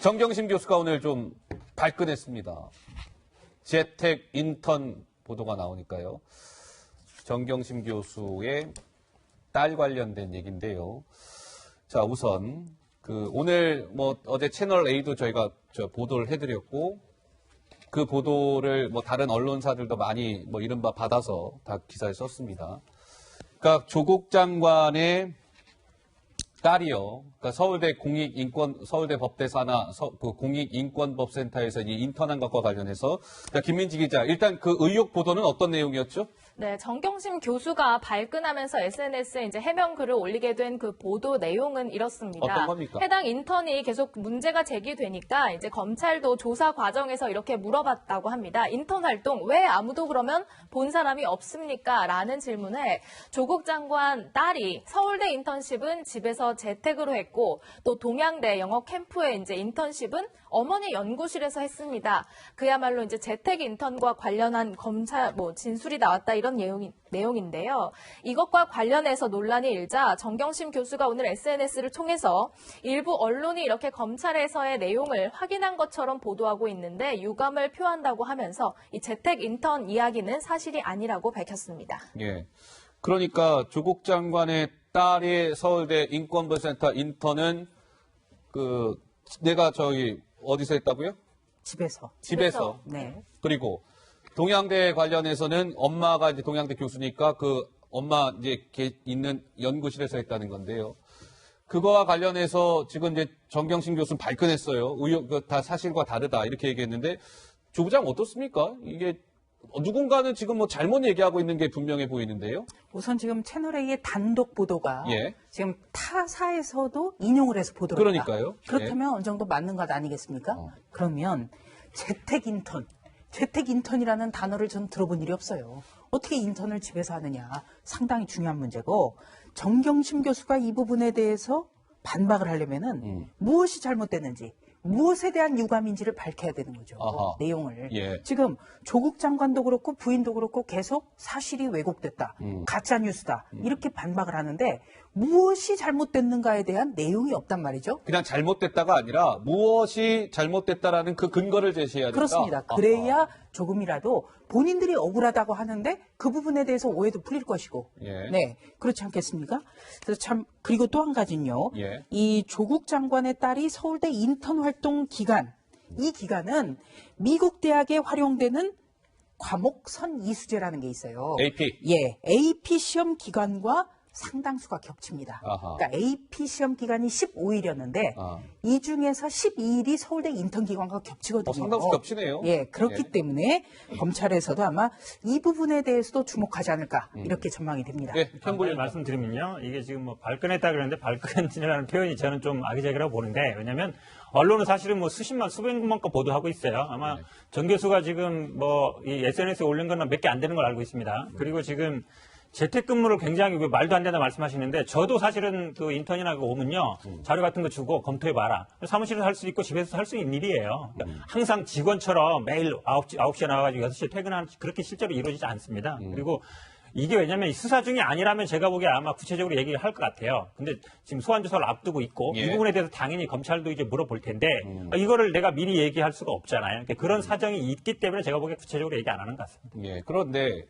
정경심 교수가 오늘 좀 발끈했습니다. 재택 인턴 보도가 나오니까요. 정경심 교수의 딸 관련된 얘기인데요. 자, 우선 오늘 어제 채널 A도 저희가 보도를 해드렸고 그 보도를 다른 언론사들도 많이 이른바 받아서 다 기사에 썼습니다. 그러니까 조국 장관의 딸이요. 그러니까 서울대 법대사나 공익인권법센터에서 이 인턴한 것과 관련해서 김민지 기자, 일단 그 의혹 보도는 어떤 내용이었죠? 네, 정경심 교수가 발끈하면서 SNS에 이제 해명 글을 올리게 된 그 보도 내용은 이렇습니다. 어떤 겁니까? 해당 인턴이 계속 문제가 제기되니까 이제 검찰도 조사 과정에서 이렇게 물어봤다고 합니다. 인턴 활동 왜 아무도 그러면 본 사람이 없습니까? 라는 질문에 조국 장관 딸이 서울대 인턴십은 집에서 재택으로 했고 또 동양대 영어 캠프에 이제 인턴십은 어머니 연구실에서 했습니다. 그야말로 이제 재택 인턴과 관련한 검찰 진술이 나왔다 이런 내용인데요. 이것과 관련해서 논란이 일자 정경심 교수가 오늘 SNS를 통해서 일부 언론이 이렇게 검찰에서의 내용을 확인한 것처럼 보도하고 있는데 유감을 표한다고 하면서 이 재택 인턴 이야기는 사실이 아니라고 밝혔습니다. 예. 그러니까 조국 장관의 딸이 서울대 인권법센터 인턴은 내가 어디서 했다고요? 집에서. 네. 그리고 동양대 관련해서는 엄마가 이제 동양대 교수니까 엄마 이제 있는 연구실에서 했다는 건데요. 그거와 관련해서 지금 이제 정경심 교수는 발끈했어요. 의혹 다 사실과 다르다 이렇게 얘기했는데 조부장 어떻습니까? 이게 누군가는 지금 잘못 얘기하고 있는 게 분명해 보이는데요. 우선 지금 채널A의 단독 보도가 예. 지금 타사에서도 인용을 해서 보도를 했다. 그러니까요. 그렇다면 어느 정도 맞는 것 아니겠습니까? 그러면 재택 인턴이라는 단어를 전 들어본 일이 없어요. 어떻게 인턴을 집에서 하느냐 상당히 중요한 문제고 정경심 교수가 이 부분에 대해서 반박을 하려면은 무엇이 잘못됐는지 무엇에 대한 유감인지를 밝혀야 되는 거죠. 아하. 내용을. 예. 지금 조국 장관도 그렇고 부인도 그렇고 계속 사실이 왜곡됐다. 가짜뉴스다. 이렇게 반박을 하는데 무엇이 잘못됐는가에 대한 내용이 없단 말이죠. 그냥 잘못됐다가 아니라 무엇이 잘못됐다라는 그 근거를 제시해야 된다. 그렇습니다. 그래야 조금이라도 본인들이 억울하다고 하는데 그 부분에 대해서 오해도 풀릴 것이고. 예. 네. 그렇지 않겠습니까? 그래서 그리고 또 한 가지는요. 예. 이 조국 장관의 딸이 서울대 인턴 활동 기간, 이 기간은 미국 대학에 활용되는 과목 선이수제라는 게 있어요. AP. 예. AP 시험 기간과 상당수가 겹칩니다. 아하. 그러니까 AP 시험 기간이 15일이었는데 이 중에서 12일이 서울대 인턴 기간과 겹치거든요. 상당수 겹치네요. 예, 그렇기 때문에 검찰에서도 아마 이 부분에 대해서도 주목하지 않을까 이렇게 전망이 됩니다. 예, 한번 말씀드리면요. 이게 지금 발끈했다 그러는데 발끈이라는 표현이 저는 좀 악의적이라고 보는데 왜냐하면 언론은 사실은 수십만, 수백만 건 보도하고 있어요. 아마 정 교수가 지금 이 SNS에 올린 건 몇 개 안 되는 걸 알고 있습니다. 그리고 지금 재택근무를 굉장히 말도 안 된다 말씀하시는데 저도 사실은 그 인턴이나 오면요 자료 같은 거 주고 검토해봐라. 사무실에서 할 수 있고 집에서 할 수 있는 일이에요. 그러니까 항상 직원처럼 매일 9시에 나와가지고 6시에 퇴근하는 그렇게 실제로 이루어지지 않습니다. 그리고 이게 왜냐면 수사 중이 아니라면 제가 보기에 아마 구체적으로 얘기를 할 것 같아요. 근데 지금 소환 조사를 앞두고 있고 예. 이 부분에 대해서 당연히 검찰도 이제 물어볼 텐데 이거를 내가 미리 얘기할 수가 없잖아요. 그러니까 그런 사정이 있기 때문에 제가 보기에 구체적으로 얘기 안 하는 것 같습니다. 예, 그런데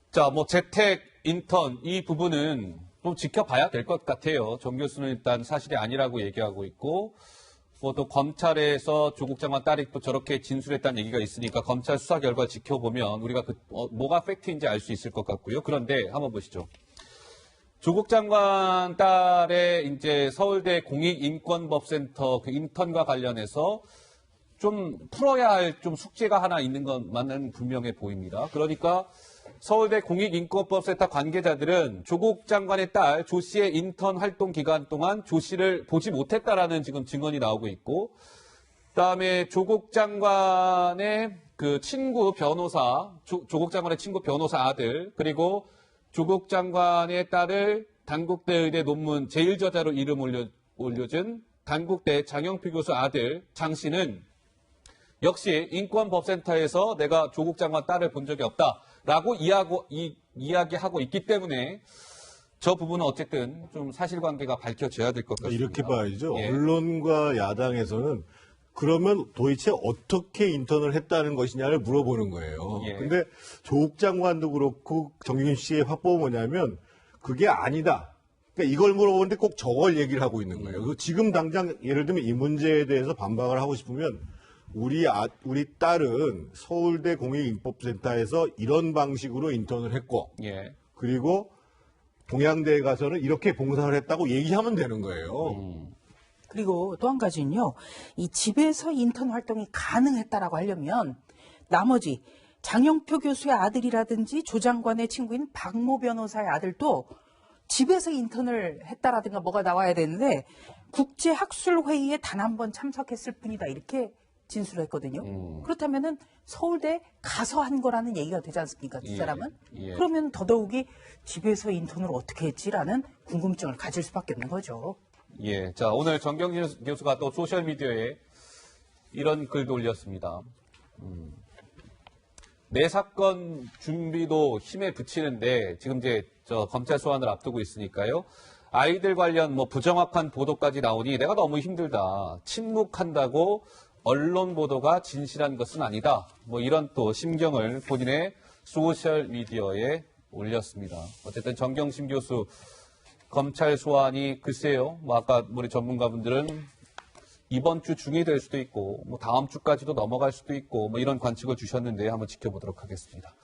자, 재택 인턴 이 부분은 좀 지켜봐야 될 것 같아요. 정 교수는 일단 사실이 아니라고 얘기하고 있고, 또 검찰에서 조국 장관 딸이 또 저렇게 진술했다는 얘기가 있으니까 검찰 수사 결과 지켜보면 우리가 뭐가 팩트인지 알 수 있을 것 같고요. 그런데 한번 보시죠. 조국 장관 딸의 이제 서울대 공익인권법센터 그 인턴과 관련해서 좀 풀어야 할 좀 숙제가 하나 있는 것만은 분명해 보입니다. 그러니까 서울대 공익인권법센터 관계자들은 조국 장관의 딸 조 씨의 인턴 활동 기간 동안 조 씨를 보지 못했다라는 지금 증언이 나오고 있고, 그다음에 조국 장관의 그 친구 변호사, 조국 장관의 친구 변호사 아들, 그리고 조국 장관의 딸을 단국대 의대 논문 제1저자로 이름 올려준 단국대 장영필 교수 아들 장 씨는 역시 인권법센터에서 내가 조국 장관 딸을 본 적이 없다라고 이야기하고 있기 때문에 저 부분은 어쨌든 좀 사실관계가 밝혀져야 될 것 같습니다. 이렇게 봐야죠. 예. 언론과 야당에서는 그러면 도대체 어떻게 인턴을 했다는 것이냐를 물어보는 거예요. 예. 근데 조국 장관도 그렇고 정윤 씨의 화법은 뭐냐면 그게 아니다. 그러니까 이걸 물어보는데 꼭 저걸 얘기를 하고 있는 거예요. 그래서 지금 당장 예를 들면 이 문제에 대해서 반박을 하고 싶으면 우리 딸은 서울대 공익인법센터에서 이런 방식으로 인턴을 했고 예. 그리고 동양대에 가서는 이렇게 봉사를 했다고 얘기하면 되는 거예요. 그리고 또 한 가지는요, 이 집에서 인턴 활동이 가능했다라고 하려면 나머지 장영표 교수의 아들이라든지 조 장관의 친구인 박모 변호사의 아들도 집에서 인턴을 했다라든가 뭐가 나와야 되는데 국제학술회의에 단 한 번 참석했을 뿐이다 이렇게 진술을 했거든요. 그렇다면은 서울대 가서 한 거라는 얘기가 되지 않습니까? 두 예, 사람은? 예. 그러면 더더욱이 집에서 인턴을 어떻게 했지라는 궁금증을 가질 수밖에 없는 거죠. 예. 자, 오늘 정경진 교수가 또 소셜미디어에 이런 글도 올렸습니다. 내 사건 준비도 힘에 붙이는데 지금 이제 검찰 소환을 앞두고 있으니까요. 아이들 관련 뭐 부정확한 보도까지 나오니 내가 너무 힘들다. 침묵한다고 언론 보도가 진실한 것은 아니다. 뭐 이런 또 심경을 본인의 소셜미디어에 올렸습니다. 어쨌든 정경심 교수 검찰 소환이 글쎄요. 뭐 아까 우리 전문가분들은 이번 주 중이 될 수도 있고 뭐 다음 주까지도 넘어갈 수도 있고 뭐 이런 관측을 주셨는데 한번 지켜보도록 하겠습니다.